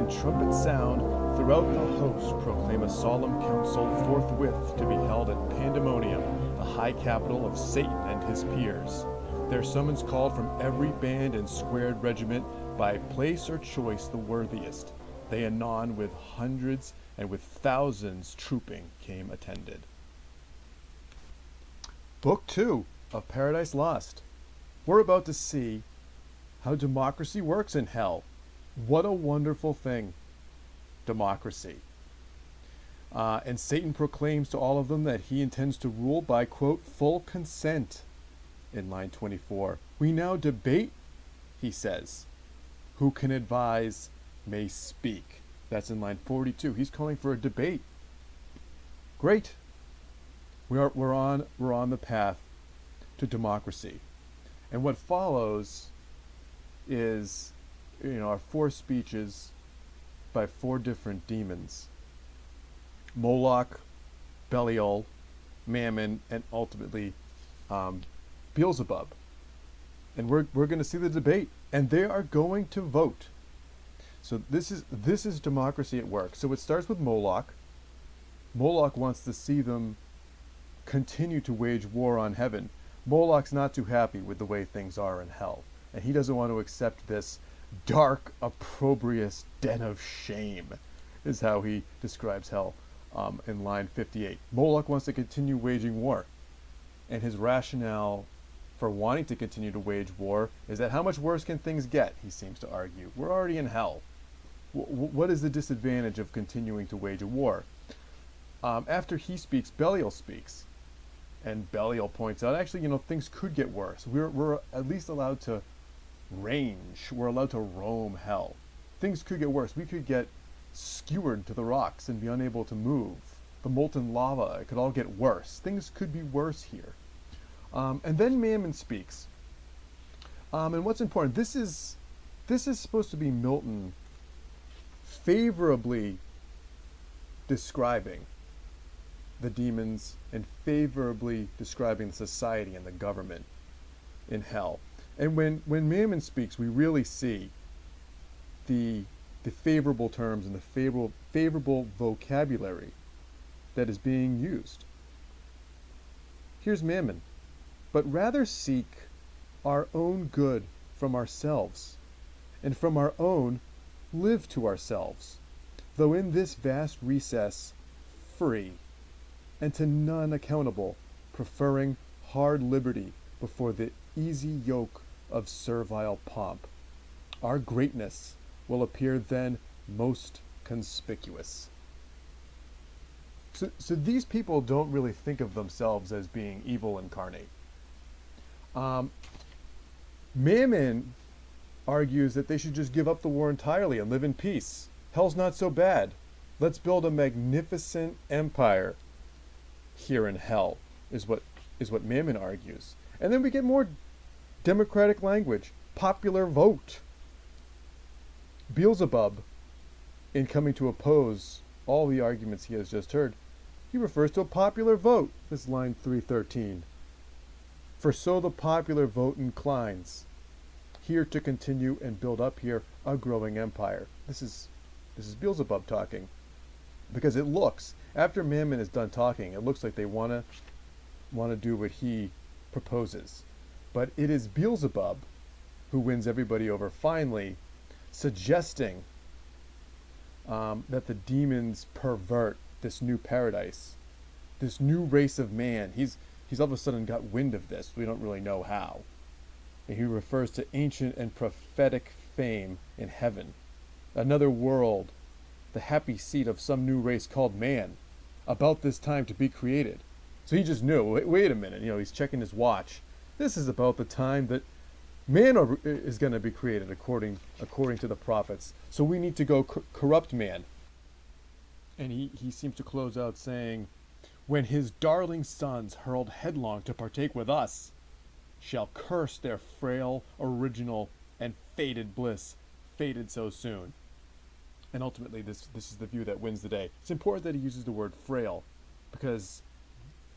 when trumpets sound, throughout the host proclaim a solemn council forthwith to be held at Pandemonium, the high capital of Satan and his peers. Their summons called from every band and squared regiment, by place or choice the worthiest. They anon with hundreds and with thousands trooping came attended. Book 2 of Paradise Lost. We're about to see how democracy works in hell. What a wonderful thing, democracy. And Satan proclaims to all of them that he intends to rule by, quote, full consent. In line 24, we now debate, he says. Who can advise may speak. That's in line 42. He's calling for a debate. Great. We're on the path to democracy. And what follows is, our 4 speeches by 4 different demons. Moloch, Belial, Mammon, and ultimately Beelzebub. And we're going to see the debate, and they are going to vote. So this is democracy at work. So it starts with Moloch. Moloch wants to see them continue to wage war on heaven. Moloch's not too happy with the way things are in hell, and he doesn't want to accept this dark, opprobrious den of shame, is how he describes hell in line 58. Moloch wants to continue waging war, and his rationale for wanting to continue to wage war is that how much worse can things get, he seems to argue. We're already in hell. What is the disadvantage of continuing to wage a war? After he speaks, Belial speaks. And Belial points out, actually, things could get worse. We're at least allowed to range. We're allowed to roam hell. Things could get worse. We could get skewered to the rocks and be unable to move. The molten lava, it could all get worse. Things could be worse here. And then Mammon speaks. And what's important, this is supposed to be Milton favorably describing the demons and favorably describing the society and the government in hell. And when Mammon speaks, we really see the favorable terms and the favorable vocabulary that is being used. Here's Mammon. But rather seek our own good from ourselves, and from our own live to ourselves, though in this vast recess free, and to none accountable, preferring hard liberty before the easy yoke of servile pomp. Our greatness will appear then most conspicuous. So these people don't really think of themselves as being evil incarnate. Mammon argues that they should just give up the war entirely and live in peace. Hell's not so bad. Let's build a magnificent empire here in hell, is what Mammon argues. And then we get more democratic language, popular vote. Beelzebub, in coming to oppose all the arguments he has just heard, he refers to a popular vote. This is line 313. For so the popular vote inclines, here to continue and build up here a growing empire. This is Beelzebub talking, because it looks, after Mammon is done talking, it looks like they want to do what he proposes. But it is Beelzebub who wins everybody over finally, suggesting that the demons pervert this new paradise, this new race of man. He's all of a sudden got wind of this. We don't really know how. And he refers to ancient and prophetic fame in heaven, another world, the happy seat of some new race called man, about this time to be created. So he just knew, wait a minute, he's checking his watch. This is about the time that man is going to be created according to the prophets. So we need to go corrupt man. And he seems to close out saying, when his darling sons hurled headlong to partake with us, shall curse their frail, original, and faded bliss, faded so soon. And ultimately, this is the view that wins the day. It's important that he uses the word frail, because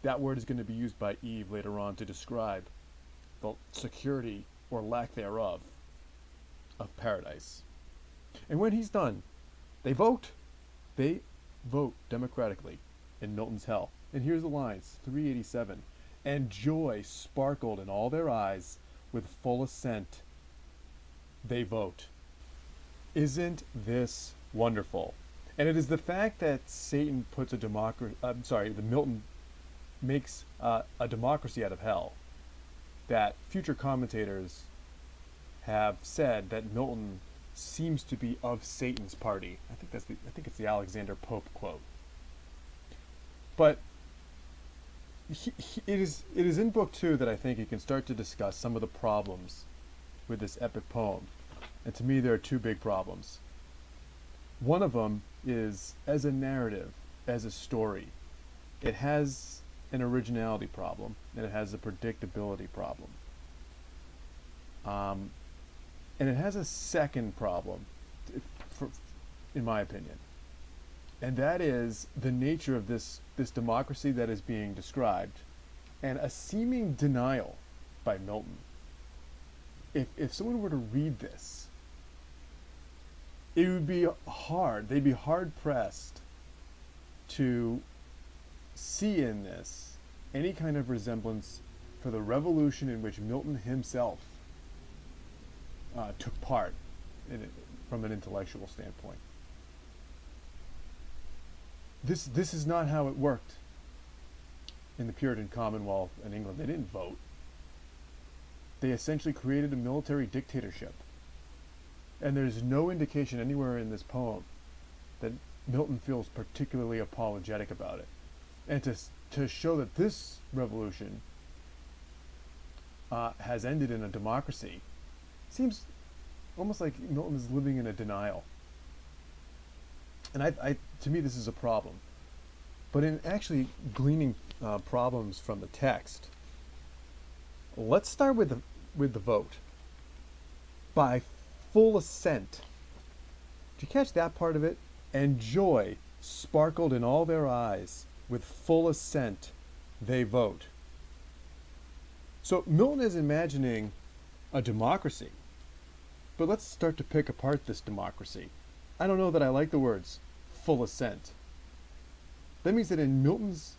that word is going to be used by Eve later on to describe the security or lack thereof of paradise. And when he's done, They vote. They vote democratically in Milton's hell. And here's the lines, 387. And joy sparkled in all their eyes, with full assent they vote. Isn't this wonderful? And it is the fact that Satan puts that Milton makes a democracy out of hell, that future commentators have said that Milton seems to be of Satan's party. I think it's the Alexander Pope quote. But it is in book 2 that I think you can start to discuss some of the problems with this epic poem. And to me, there are two big problems. One of them is, as a narrative, as a story, it has an originality problem, and it has a predictability problem. And it has a second problem, in my opinion. And that is the nature of this democracy that is being described, and a seeming denial by Milton. If someone were to read this, it would be hard, they'd be hard pressed to see in this any kind of resemblance for the revolution in which Milton himself took part from an intellectual standpoint. This is not how it worked in the Puritan Commonwealth in England. They didn't vote. They essentially created a military dictatorship. And there's no indication anywhere in this poem that Milton feels particularly apologetic about it. And to show that this revolution has ended in a democracy seems almost like Milton is living in a denial. And to me, this is a problem. But in actually gleaning problems from the text, let's start with the vote. By full assent. Did you catch that part of it? And joy sparkled in all their eyes. With full assent they vote. So Milton is imagining a democracy. But let's start to pick apart this democracy. I don't know that I like the words full assent. That means that in Milton's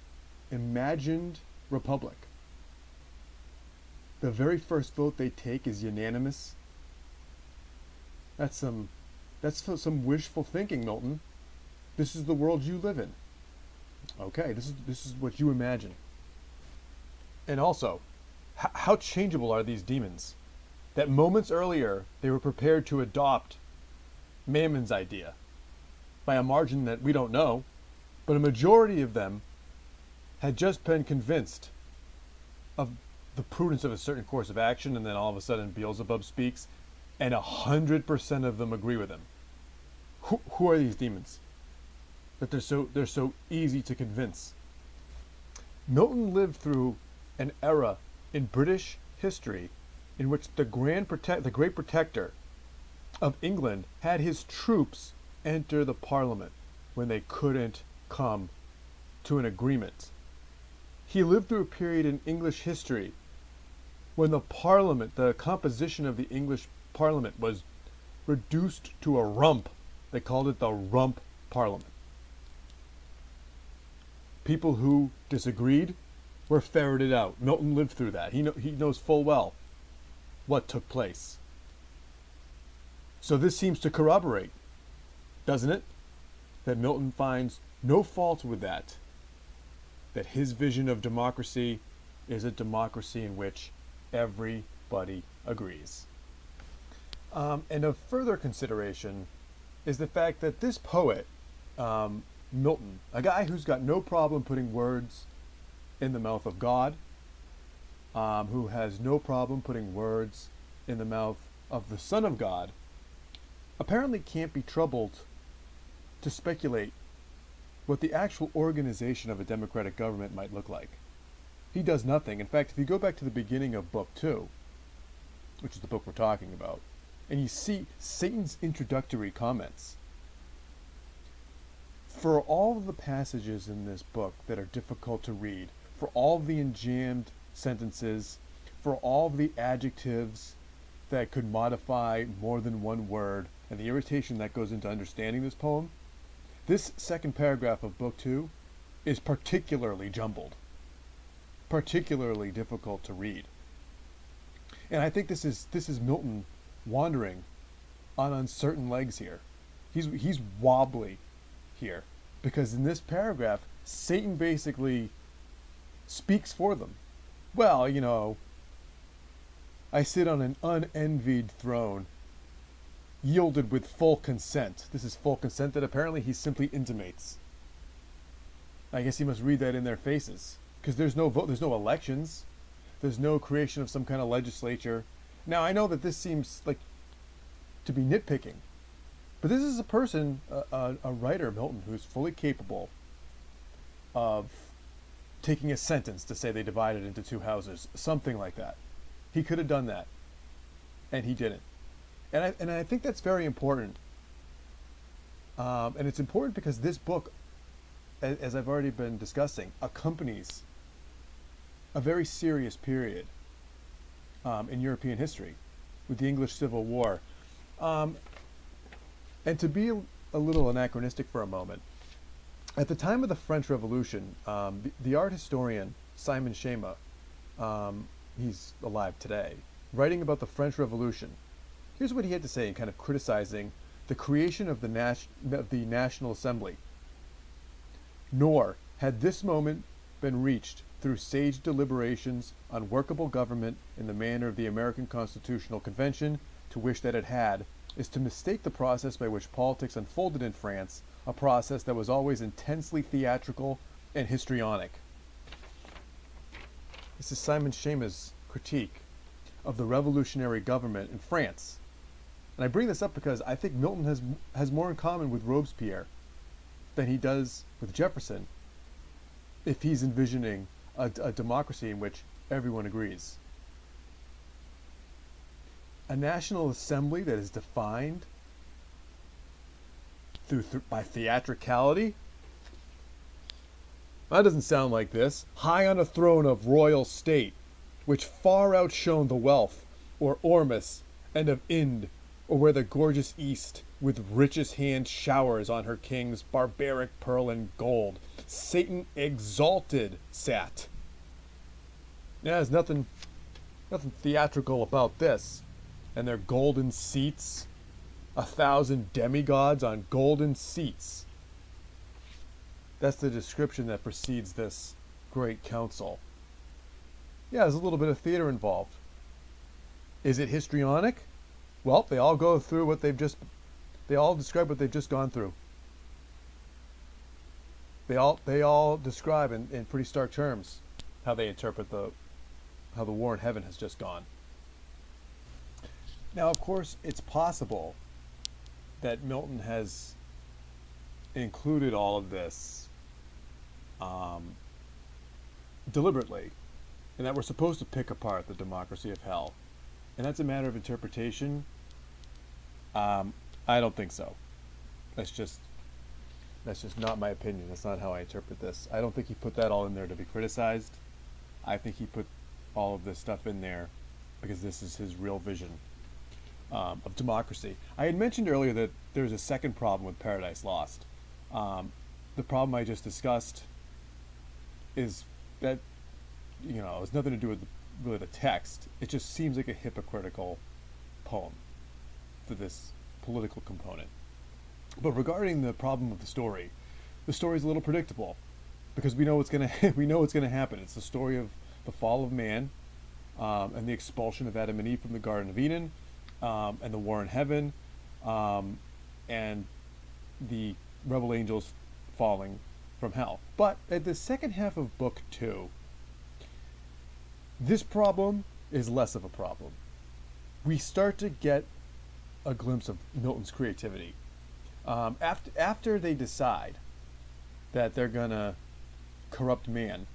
imagined republic, the very first vote they take is unanimous. That's some wishful thinking, Milton. This is the world you live in. Okay, this is what you imagine. And also, how changeable are these demons? That moments earlier they were prepared to adopt Mammon's idea by a margin that we don't know, but a majority of them had just been convinced of the prudence of a certain course of action, and then all of a sudden Beelzebub speaks, and 100% of them agree with him. Who are these demons that they're so easy to convince? Milton lived through an era in British history in which the great protector of England had his troops enter the Parliament when they couldn't come to an agreement. He lived through a period in English history when the composition of the English Parliament was reduced to a rump. They called it the rump Parliament. People who disagreed were ferreted out. Milton lived through that. He knows full well what took place. So this seems to corroborate, doesn't it? That Milton finds no fault with that. That his vision of democracy is a democracy in which everybody agrees. And of further consideration is the fact that this poet, Milton, a guy who's got no problem putting words in the mouth of God, who has no problem putting words in the mouth of the Son of God, apparently can't be troubled to speculate what the actual organization of a democratic government might look like. He does nothing. In fact, if you go back to the beginning of Book 2, which is the book we're talking about, and you see Satan's introductory comments, for all of the passages in this book that are difficult to read, for all of the enjammed sentences, for all of the adjectives that could modify more than one word, and the irritation that goes into understanding this poem, this second paragraph of book 2 is particularly jumbled, particularly difficult to read. And I think this is Milton wandering on uncertain legs here. He's wobbly here, because in this paragraph, Satan basically speaks for them. Well, I sit on an unenvied throne, yielded with full consent. This is full consent that apparently he simply intimates. I guess he must read that in their faces, because there's no vote, there's no elections, there's no creation of some kind of legislature. Now, I know that this seems like to be nitpicking, but this is a person, a writer, Milton, who's fully capable of taking a sentence to say they divided into 2 houses, something like that. He could have done that, and he didn't. And I think that's very important. And it's important because this book, as I've already been discussing, accompanies a very serious period in European history with the English Civil War. And to be a little anachronistic for a moment, at the time of the French Revolution, the art historian Simon Schema, he's alive today, writing about the French Revolution, here's what he had to say in kind of criticizing the creation of the National Assembly. Nor had this moment been reached through sage deliberations on workable government in the manner of the American Constitutional Convention, to wish that it had, is to mistake the process by which politics unfolded in France, a process that was always intensely theatrical and histrionic. This is Simon Schema's critique of the revolutionary government in France. And I bring this up because I think Milton has more in common with Robespierre than he does with Jefferson, if he's envisioning a democracy in which everyone agrees. A national assembly that is defined by theatricality? That doesn't sound like this. High on a throne of royal state, which far outshone the wealth, or Ormus, and of Ind, or where the gorgeous East, with richest hand showers on her kings barbaric pearl and gold, Satan exalted sat. Yeah, there's nothing theatrical about this. And their golden seats, 1,000 demigods on golden seats. That's the description that precedes this great council. Yeah, there's a little bit of theater involved. Is it histrionic? Well, they all go through they all describe what they've just gone through. They all describe in pretty stark terms how they interpret how the war in heaven has just gone. Now, of course, it's possible that Milton has included all of this deliberately, and that we're supposed to pick apart the democracy of hell. And that's a matter of interpretation. I don't think so. That's just not my opinion. That's not how I interpret this. I don't think he put that all in there to be criticized. I think he put all of this stuff in there because this is his real vision of democracy. I had mentioned earlier that there's a second problem with Paradise Lost. The problem I just discussed is that, it has nothing to do with really the text. It just seems like a hypocritical poem for this political component. But regarding the problem of the story is a little predictable because we know what's gonna happen. It's the story of the fall of man and the expulsion of Adam and Eve from the Garden of Eden, and the war in heaven, and the rebel angels falling from hell. But at the second half of book 2, this problem is less of a problem. We start to get a glimpse of Milton's creativity. After they decide that they're gonna corrupt man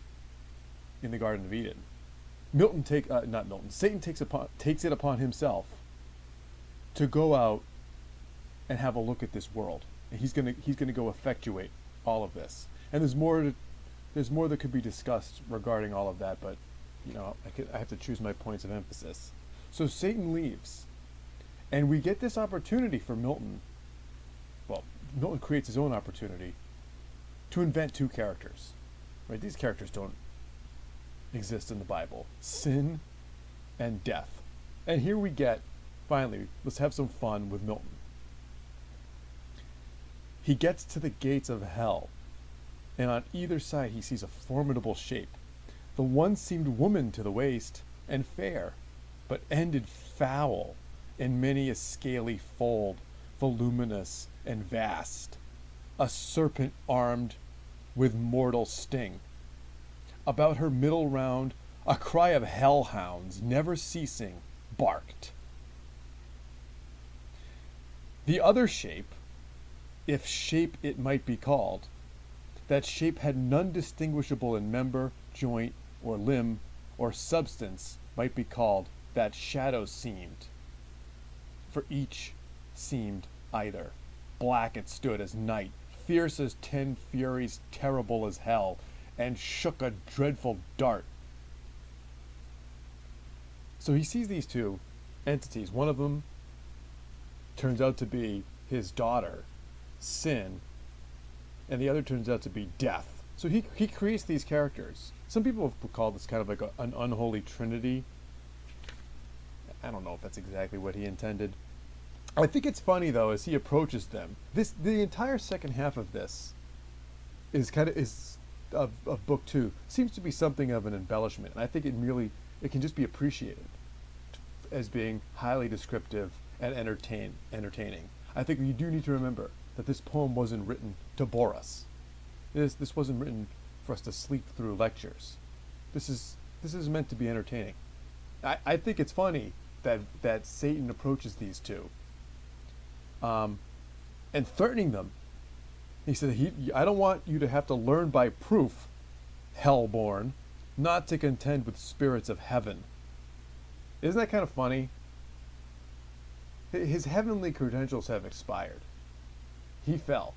in the Garden of Eden, Satan takes it upon himself to go out and have a look at this world. And he's gonna go effectuate all of this. And there's more that could be discussed regarding all of that, but I have to choose my points of emphasis. So Satan leaves, And we get this opportunity for Milton. Well, Milton creates his own opportunity to invent two characters. Right? These characters don't exist in the Bible. Sin and death. And here we get, finally, let's have some fun with Milton. He gets to the gates of hell, and on either side he sees a formidable shape. The one seemed woman to the waist, and fair, but ended foul in many a scaly fold, voluminous and vast, a serpent armed with mortal sting. About her middle round a cry of hellhounds, never ceasing, barked. The other shape, if shape it might be called, that shape had none distinguishable in member, joint, or limb, or substance might be called, that shadow seemed. For each seemed either. Black it stood as night, fierce as 10 furies, terrible as hell, and shook a dreadful dart. So he sees these two entities. One of them turns out to be his daughter, Sin, and the other turns out to be Death. So he creates these characters. Some people have called this kind of like an unholy trinity. I don't know if that's exactly what he intended. I think it's funny though as he approaches them. The entire second half of this is of book 2 seems to be something of an embellishment, and I think it can just be appreciated as being highly descriptive and entertaining. I think you do need to remember that this poem wasn't written to bore us. This wasn't written for us to sleep through lectures. This is meant to be entertaining. I think it's funny that Satan approaches these two, and threatening them. He said, I don't want you to have to learn by proof, hellborn, not to contend with spirits of heaven. Isn't that kind of funny? His heavenly credentials have expired. He fell.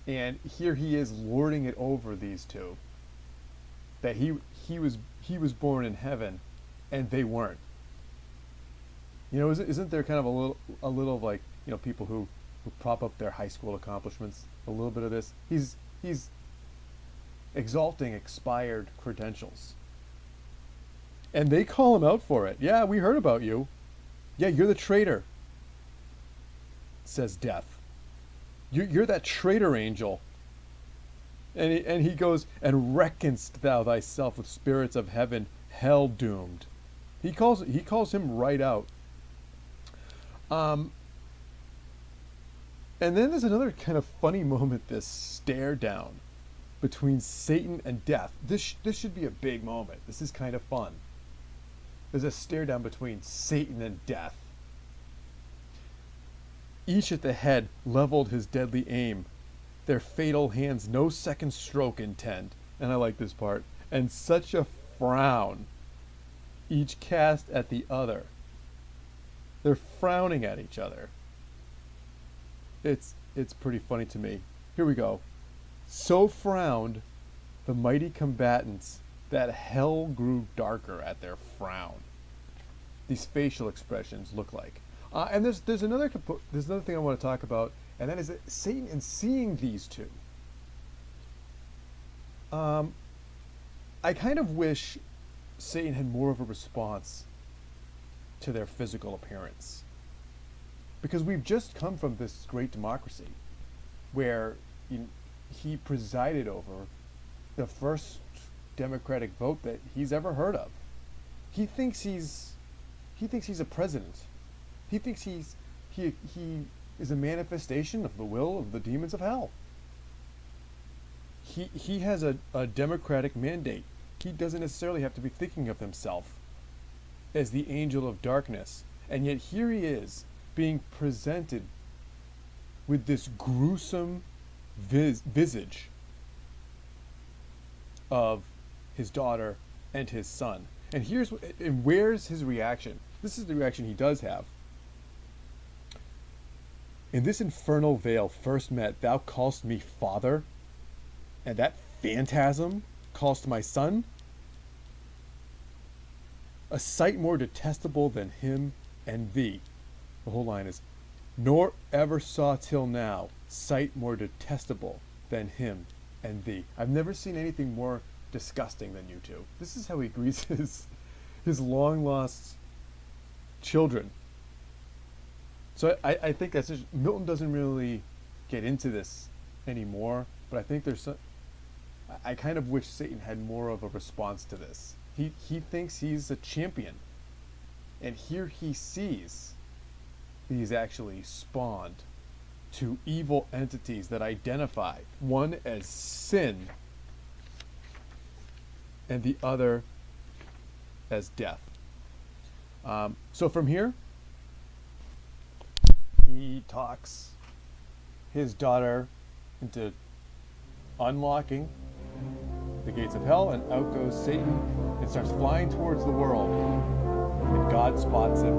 And here he is lording it over these two. That he was born in heaven, and they weren't. You know, isn't there kind of a little like, you know, people who prop up their high school accomplishments? A little bit of this. He's exalting expired credentials. And they call him out for it. Yeah, we heard about you. Yeah, you're the traitor, says Death. You're that traitor angel. And he goes, and reckonest thou thyself with spirits of heaven, hell doomed. He calls him right out. And then there's another kind of funny moment, this stare down between Satan and Death. This should be a big moment. This is kind of fun. There's a stare down between Satan and Death. Each at the head leveled his deadly aim. Their fatal hands no second stroke intend. And I like this part. And such a frown each cast at the other. They're frowning at each other. It's pretty funny to me. Here we go. So frowned the mighty combatants that hell grew darker at their frown. These facial expressions look like. And there's another thing I want to talk about, and that is that Satan, in seeing these two, I kind of wish Satan had more of a response to their physical appearance. Because we've just come from this great democracy where he presided over the first democratic vote that he's ever heard of. He thinks he's a president. He thinks he is a manifestation of the will of the demons of hell. He has a democratic mandate. He doesn't necessarily have to be thinking of himself as the angel of darkness. And yet here he is being presented with this gruesome visage of his daughter and his son. And where's his reaction? This is the reaction he does have. In this infernal vale first met, thou call'st me father, and that phantasm call'st my son? A sight more detestable than him and thee. The whole line is, nor ever saw till now sight more detestable than him and thee. I've never seen anything more disgusting than you two. This is how he greets his long lost children. So I think that's just, Milton doesn't really get into this anymore, but I think there's some, I kind of wish Satan had more of a response to this. He thinks he's a champion, and here he sees that he's actually spawned two evil entities that identify one as sin and the other as death. So from here, he talks his daughter into unlocking the gates of hell, and out goes Satan and starts flying towards the world. And God spots him